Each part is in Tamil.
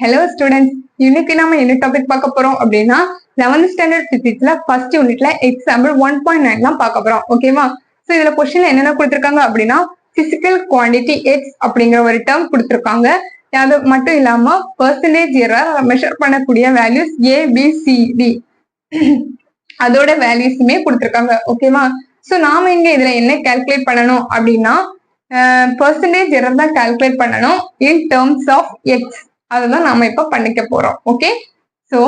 ஹலோ ஸ்டூடெண்ட்ஸ், இன்னைக்கு நம்ம என்ன டாபிக் பார்க்க போறோம் அப்படின்னா 11th ஸ்டாண்டர்ட் பிசிக்ஸ்ல ஃபர்ஸ்ட் யூனிட்ல எக்ஸாம்பிள் 1.9 தான் பார்க்க போறோம். ஓகேவா? சோ இதுல கொஸ்டின்ல என்னென்ன கொடுத்திருக்காங்க அப்படின்னா பிசிக்கல் குவாண்டிட்டி எக்ஸ் அப்படிங்கிற ஒரு டேர்ம் கொடுத்திருக்காங்க. அது மட்டும் இல்லாம பெர்சன்டேஜ் எரர் மெஷர் பண்ணக்கூடிய வேல்யூஸ் ஏபிசிடி அதோட வேல்யூஸுமே கொடுத்திருக்காங்க. ஓகேவா? சோ நாம இங்க இதுல என்ன கால்குலேட் பண்ணணும் அப்படின்னா பெர்சன்டேஜ் எரர் தான் கால்குலேட் பண்ணணும் இன் டேர்ம்ஸ் ஆஃப் எக்ஸ். அதுதான் நாம இப்ப பண்ணிக்க போறோம். ஓகே, சோ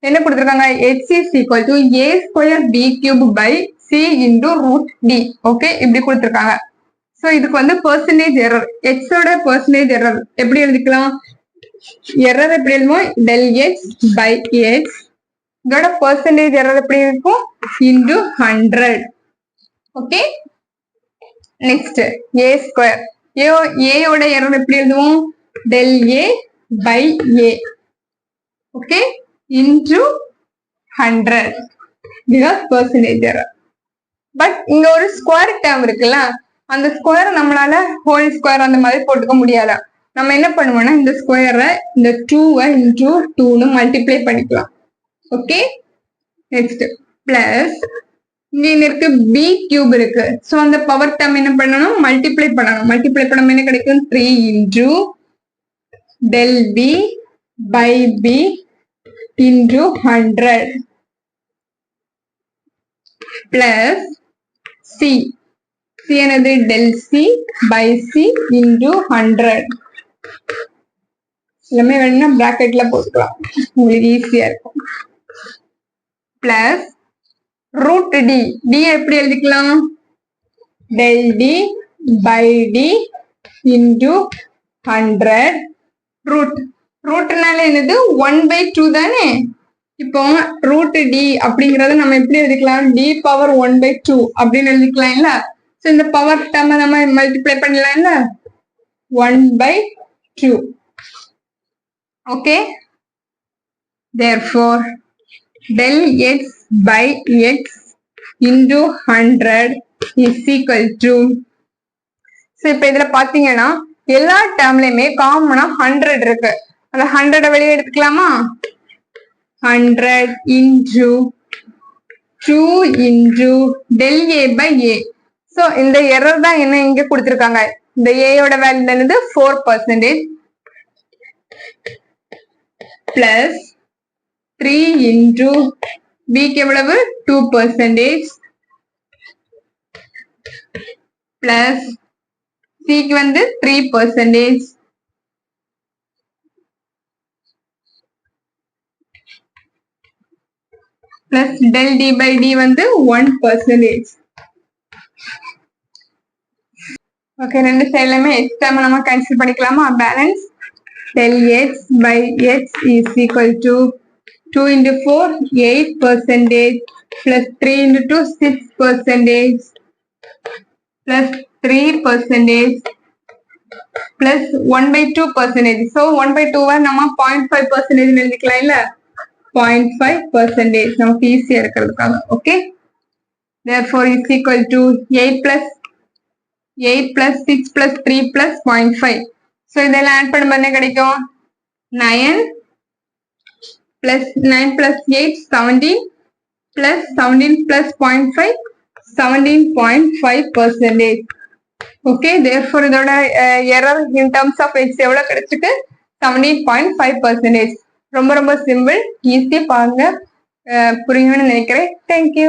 என்ன கொடுத்திருக்காங்க, h is equal to a square b cube by c into root d. Okay, இப்படி கொடுத்திருக்காங்க. சோ இதுக்கு வந்து பெர்சன்டேஜ் எரர், x ஓட பெர்சன்டேஜ் எரர் எப்படி எழுதிக்கலாம், எரர் எப்படி எழுதுவோம், del x by x. இதோட பெர்சன்டேஜ் எரர் எப்படி இருக்கும், into 100. Okay, next a square, a ஓட எரர் எப்படி எழுதுவோம், del a by a. okay, into 100. இதுதான் பெர்சன்டேஜ் எரர். பட் இங்க ஒரு ஸ்கொயர் டேர்ம் இருக்குல்ல, அந்த ஸ்கொயர் நம்மளால ஹோல் ஸ்கொயர் அந்த மாதிரி போட்டுக்க முடியாது. நம்ம என்ன பண்ணுவோம்னா இந்த ஸ்கொயரை இந்த 2 into 2ன்னு மல்டிப்ளை பண்ணிக்கலாம். ஓகே, நெக்ஸ்ட் பிளஸ் இங்க இருக்கு b கியூப் இருக்கு. சோ அந்த பவர் டேர்ம் என்ன பண்ணணும், மல்டிப்ளை பண்ணணும். மல்டிப்ளை பண்ண என்ன கிடைக்கும், 3 into del b by b into 100 plus c. c என்னது, del c by c into 100. எல்லாமே வேணும்னா பிராக்கெட்ல போட்டுக்கலாம், உங்களுக்கு ஈஸியா இருக்கும். பிளஸ் ரூட் டி, டி எப்படி எழுதிக்கலாம், del d by d into 100. Root, ரூட்னால என்னது 1/2 தானே. இப்போ ரூட் டி அப்படிங்கறத நம்ம எப்படி எழுதிக்கலாம், d பவர் 1/2 அப்படின்னு எழுதிக்கலாம் இல்ல. சோ இந்த பவர் டேர்ம் நம்ம மல்டிப்ளை பண்ணலாம் இல்ல, 1/2. Okay, therefore del x by x into 100 is equal to. So இப்ப இதுல பாத்தீங்கன்னா எல்லா டேர்ம்லயுமே காமனா 100 இருக்கு. அந்த 100 வெளியே எடுத்துக்கலாமா, 100 into 2 into del a by a. So இந்த எரர் தான் என்ன இங்க கொடுத்திருக்காங்க. இந்த a யோட வேல்யூ என்னது 4% plus 3 into b க்கு எவ்வளவு 2% plus c க்கு வந்து 3% plus del d by d வந்து 1%. ஓகே, ரெண்டு சைடுலயுமே x டேர்ம் நம்ம கேன்சல் பண்ணிக்கலாமா, balance del x by x is equal to 2 into 4 8% plus 3 into 2 6% plus 3% plus 1/2%. so 1/2 நம்ம 0.5% எழுதிக்கலாம் இல்ல, 0.5% நமக்கு ஈஸியா இருக்கிறதுக்காக. Okay, therefore is equal to 8 plus 6 plus 3 plus 0.5. so இதெல்லாம் ஆட் பண்ணும்போது என்ன கிடைக்கும், 9 plus 9 plus 8 17 plus 17 plus 0.5 17.5%. Okay, therefore இதோட error in terms of x எவ்வளவு கிடைச்சிருக்கு, 17.5%. ரொம்ப ரொம்ப சிம்பிள், ஈஸியா பாருங்க, புரியும்னு நினைக்கிறேன். தேங்க்யூ.